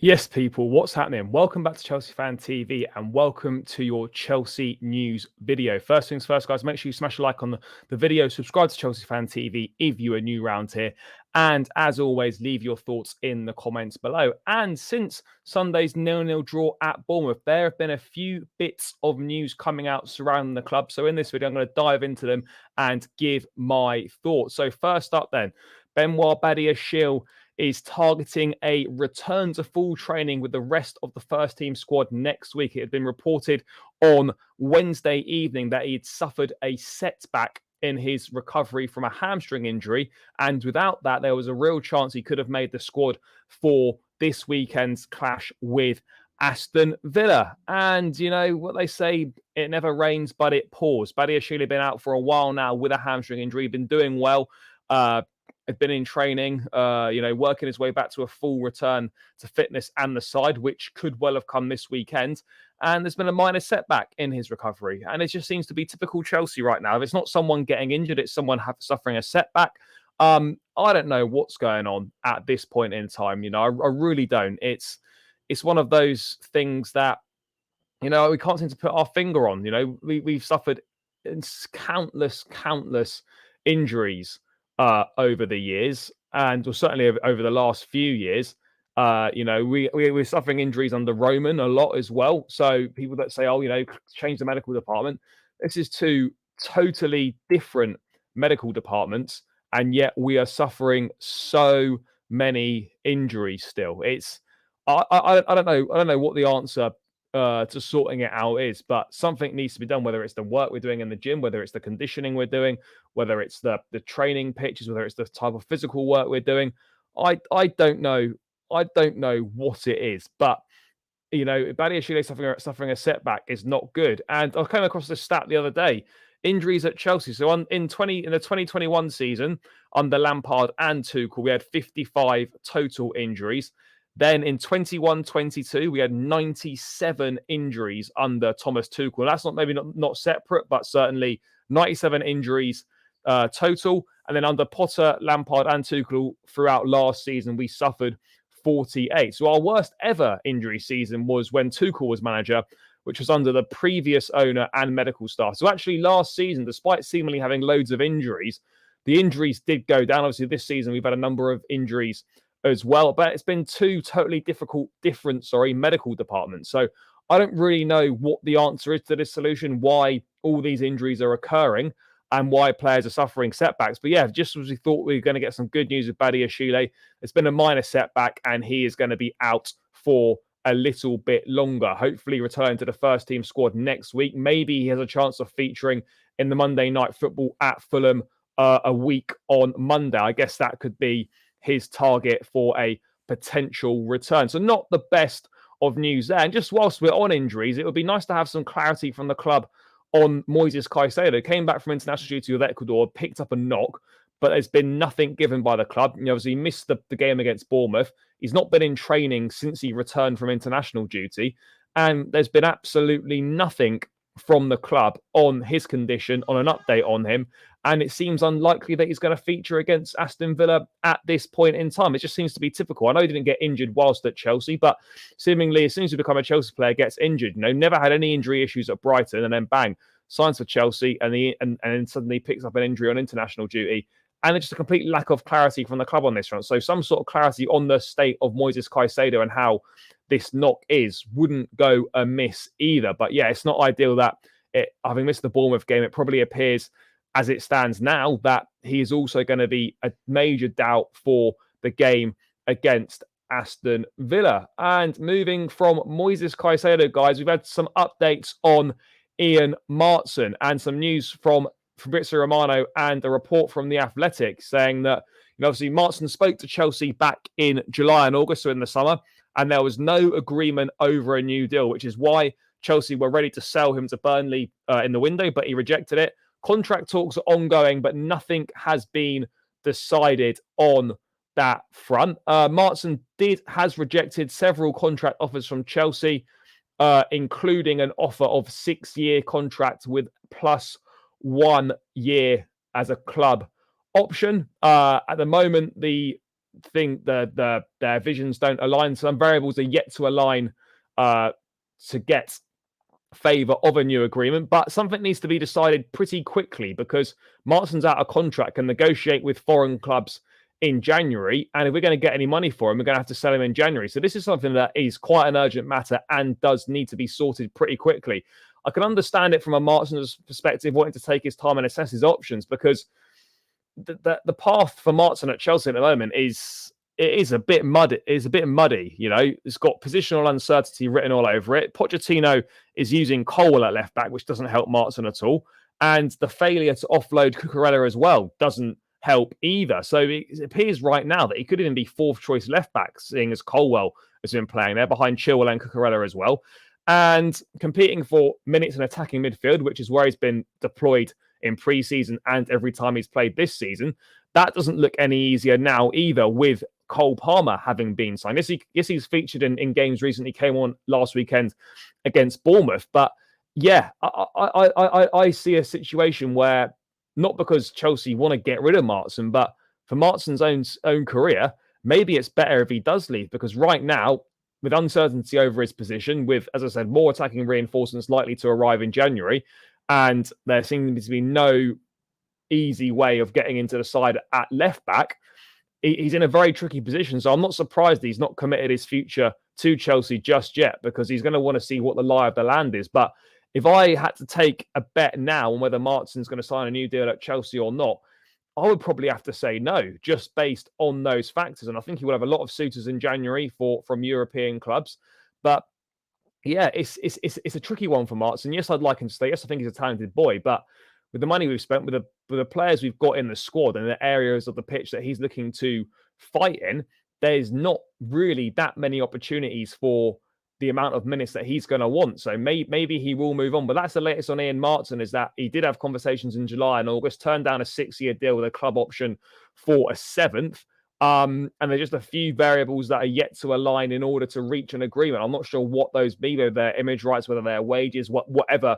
Yes, people, what's happening? Welcome back to Chelsea Fan TV and welcome to your Chelsea news video. First things first, guys, make sure you smash a like on the video, subscribe to Chelsea Fan TV if you are new around here, and as always, leave your thoughts in the comments below. And since Sunday's 0-0 draw at Bournemouth, there have been a few bits of news coming out surrounding the club. So in this video, I'm going to dive into them and give my thoughts. So first up then, Benoit Badiashile is targeting a return to full training with the rest of the first team squad next week. It had been reported on Wednesday evening that he had suffered a setback in his recovery from a hamstring injury. And without that, there was a real chance he could have made the squad for this weekend's clash with Aston Villa. And you know what they say, it never rains, but it pours. Badiashile been out for a while now with a hamstring injury, been doing well. Had been in training, working his way back to a full return to fitness and the side, which could well have come this weekend. And there's been a minor setback in his recovery. And it just seems to be typical Chelsea right now. If it's not someone getting injured, it's someone suffering a setback. I don't know what's going on at this point in time. I really don't. It's one of those things that, we can't seem to put our finger on. We've suffered countless injuries over the years, and certainly over the last few years. We're suffering injuries under Roman a lot as well. So people that say, "Oh, change the medical department," this is two totally different medical departments, and yet we are suffering so many injuries still. I don't know. I don't know what the answer to sorting it out is, but something needs to be done, whether it's the work we're doing in the gym, whether it's the conditioning we're doing, whether it's the training pitches, whether it's the type of physical work we're doing. I don't know. I don't know what it is, but Badiashile suffering a setback is not good. And I came across this stat the other day: injuries at Chelsea. So in the 2021 season under Lampard and Tuchel, we had 55 total injuries. Then in 21-22, we had 97 injuries under Thomas Tuchel. That's not separate, but certainly 97 injuries total. And then under Potter, Lampard, and Tuchel throughout last season, we suffered 48. So our worst ever injury season was when Tuchel was manager, which was under the previous owner and medical staff. So actually last season, despite seemingly having loads of injuries, the injuries did go down. Obviously this season, we've had a number of injuries as well, but it's been two totally different medical departments. So I don't really know what the answer is to this solution, why all these injuries are occurring and why players are suffering setbacks. But yeah, just as we thought we were going to get some good news with Badiashile, it's been a minor setback and he is going to be out for a little bit longer. Hopefully return to the first team squad next week. Maybe he has a chance of featuring in the Monday night football at Fulham a week on Monday. I guess that could be his target for a potential return. So not the best of news there. And just whilst we're on injuries, it would be nice to have some clarity from the club on Moises Caicedo. Came back from international duty with Ecuador, picked up a knock, but there's been nothing given by the club. Obviously, he missed the game against Bournemouth. He's not been in training since he returned from international duty. And there's been absolutely nothing from the club on his condition, on an update on him. And it seems unlikely that he's going to feature against Aston Villa at this point in time. It just seems to be typical. I know he didn't get injured whilst at Chelsea, but seemingly as soon as you become a Chelsea player, gets injured. Never had any injury issues at Brighton, and then bang, signs for Chelsea, and then suddenly picks up an injury on international duty. And it's just a complete lack of clarity from the club on this front. So some sort of clarity on the state of Moises Caicedo and how this knock wouldn't go amiss either. But yeah, it's not ideal that having missed the Bournemouth game, it probably appears as it stands now that he is also going to be a major doubt for the game against Aston Villa. And moving from Moises Caicedo, guys, we've had some updates on Ian Maatsen and some news from Fabrizio Romano and a report from The Athletic saying that, obviously Maatsen spoke to Chelsea back in July and August, so in the summer, and there was no agreement over a new deal, which is why Chelsea were ready to sell him to Burnley in the window, but he rejected it. Contract talks are ongoing, but nothing has been decided on that front. Maatsen has rejected several contract offers from Chelsea, including an offer of 6-year contract with plus 1 year as a club option. At the moment, the think their visions don't align. Some variables are yet to align to get favour of a new agreement, but something needs to be decided pretty quickly because Maatsen's out of contract, can negotiate with foreign clubs in January, and if we're going to get any money for him, we're going to have to sell him in January. So this is something that is quite an urgent matter and does need to be sorted pretty quickly. I can understand it from a Maatsen's perspective, wanting to take his time and assess his options, because the path for Maatsen at Chelsea at the moment is a bit muddy. It's a bit muddy, you know. It's got positional uncertainty written all over it. Pochettino is using Colwill at left back, which doesn't help Maatsen at all, and the failure to offload Cucurella as well doesn't help either. So it appears right now that he could even be fourth choice left back, seeing as Colwill has been playing there behind Chilwell and Cucurella as well, and competing for minutes in attacking midfield, which is where he's been deployed in pre-season and every time he's played this season. That doesn't look any easier now either, with Cole Palmer having been signed. Yes, he's featured in games recently, came on last weekend against Bournemouth. But yeah, I see a situation where, not because Chelsea want to get rid of Maatsen, but for Maatsen's own career, maybe it's better if he does leave, because right now, with uncertainty over his position, with, as I said, more attacking reinforcements likely to arrive in January, and there seems to be no easy way of getting into the side at left back, he's in a very tricky position. So I'm not surprised he's not committed his future to Chelsea just yet, because he's going to want to see what the lie of the land is. But if I had to take a bet now on whether Maatsen's going to sign a new deal at Chelsea or not, I would probably have to say no, just based on those factors. And I think he will have a lot of suitors in January from European clubs. But yeah, it's a tricky one for Maatsen. Yes, I'd like him to stay. Yes, I think he's a talented boy, but with the money we've spent, with the players we've got in the squad and the areas of the pitch that he's looking to fight in, there's not really that many opportunities for the amount of minutes that he's going to want. So maybe he will move on. But that's the latest on Ian Maatsen, is that he did have conversations in July and August, turned down a 6-year deal with a club option for a 7th. And there's just a few variables that are yet to align in order to reach an agreement. I'm not sure what those be, whether they're image rights, whether they're wages, whatever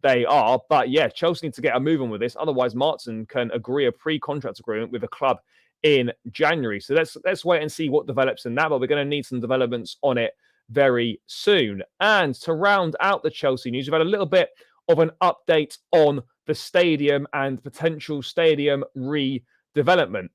they are. But yeah, Chelsea need to get a move on with this. Otherwise, Maatsen can agree a pre-contract agreement with a club in January. So let's wait and see what develops in that. But we're going to need some developments on it very soon. And to round out the Chelsea news, we've had a little bit of an update on the stadium and potential stadium redevelopment.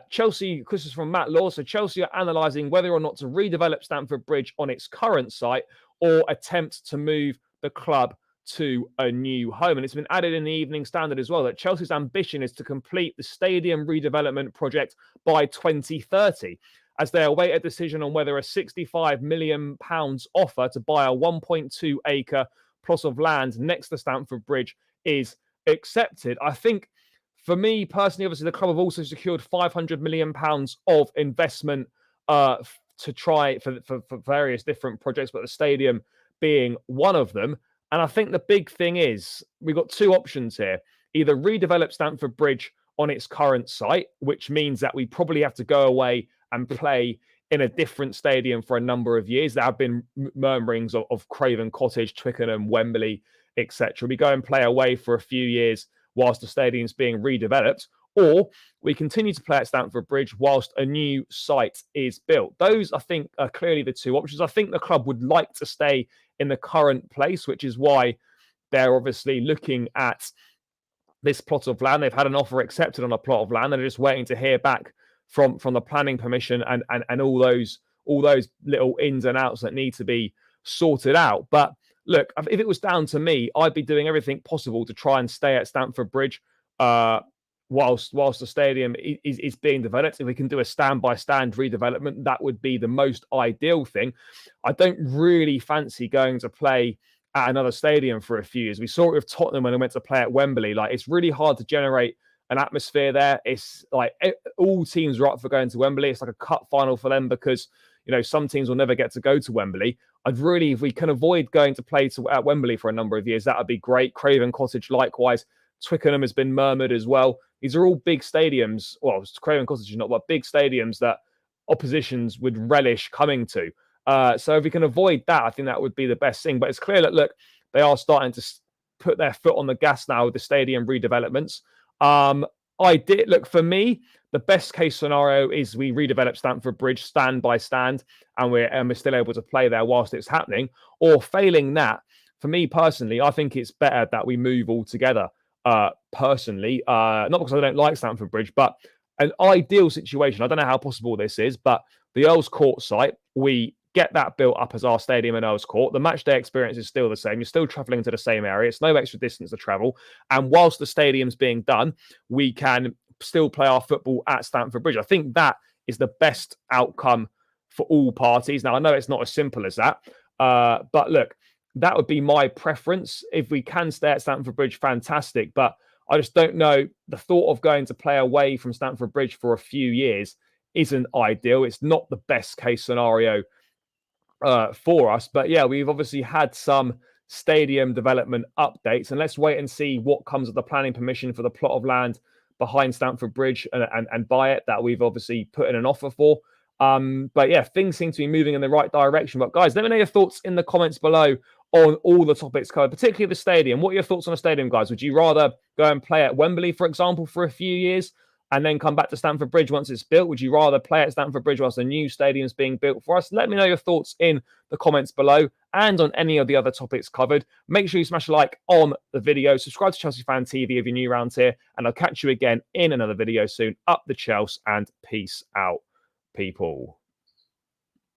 Chelsea, this is from Matt Law. So Chelsea are analysing whether or not to redevelop Stamford Bridge on its current site or attempt to move the club to a new home. And it's been added in the Evening Standard as well that Chelsea's ambition is to complete the stadium redevelopment project by 2030, as they await a decision on whether a £65 million offer to buy a 1.2 acre plot of land next to Stamford Bridge is accepted. I think, for me personally, obviously, the club have also secured £500 million of investment to try for various different projects, but the stadium being one of them. And I think the big thing is we've got two options here. Either redevelop Stamford Bridge on its current site, which means that we probably have to go away and play in a different stadium for a number of years. There have been murmurings of Craven Cottage, Twickenham, Wembley, etc. We go and play away for a few years whilst the stadium's being redeveloped, or we continue to play at Stamford Bridge whilst a new site is built. Those, I think, are clearly the two options. I think the club would like to stay in the current place, which is why they're obviously looking at this plot of land. They've had an offer accepted on a plot of land, and they're just waiting to hear back from the planning permission and all those little ins and outs that need to be sorted out. But look, if it was down to me, I'd be doing everything possible to try and stay at Stamford Bridge whilst the stadium is being developed. If we can do a stand-by-stand redevelopment, that would be the most ideal thing. I don't really fancy going to play at another stadium for a few years. We saw it with Tottenham when they went to play at Wembley. Like, it's really hard to generate an atmosphere there. It's like all teams are up for going to Wembley. It's like a cup final for them because, you know, some teams will never get to go to Wembley. I'd really, if we can avoid going to play at Wembley for a number of years, that would be great. Craven Cottage, likewise. Twickenham has been murmured as well. These are all big stadiums. Well, Craven Cottage is not, but big stadiums that oppositions would relish coming to. So if we can avoid that, I think that would be the best thing. But it's clear that, look, they are starting to put their foot on the gas now with the stadium redevelopments. For me, the best case scenario is we redevelop Stamford Bridge stand by stand, and we're still able to play there whilst it's happening. Or failing that, for me personally, I think it's better that we move altogether. Personally, not because I don't like Stamford Bridge, but an ideal situation. I don't know how possible this is, but the Earls Court site, we get that built up as our stadium in Earls Court. The match day experience is still the same. You're still traveling to the same area. It's no extra distance to travel. And whilst the stadium's being done, we can still play our football at Stamford Bridge. I think that is the best outcome for all parties. Now, I know it's not as simple as that, but look, that would be my preference. If we can stay at Stamford Bridge, fantastic. But I just don't know. The thought of going to play away from Stamford Bridge for a few years isn't ideal. It's not the best case scenario for us. But yeah, we've obviously had some stadium development updates, and let's wait and see what comes of the planning permission for the plot of land behind Stamford Bridge and buy it that we've obviously put in an offer for. But yeah, things seem to be moving in the right direction. But guys, let me know your thoughts in the comments below on all the topics covered, particularly the stadium. What are your thoughts on the stadium, guys? Would you rather go and play at Wembley, for example, for a few years and then come back to Stamford Bridge once it's built? Would you rather play at Stamford Bridge whilst a new stadium's being built for us? Let me know your thoughts in the comments below and on any of the other topics covered. Make sure you smash a like on the video. Subscribe to Chelsea Fan TV if you're new around here. And I'll catch you again in another video soon. Up the Chelsea and peace out, people.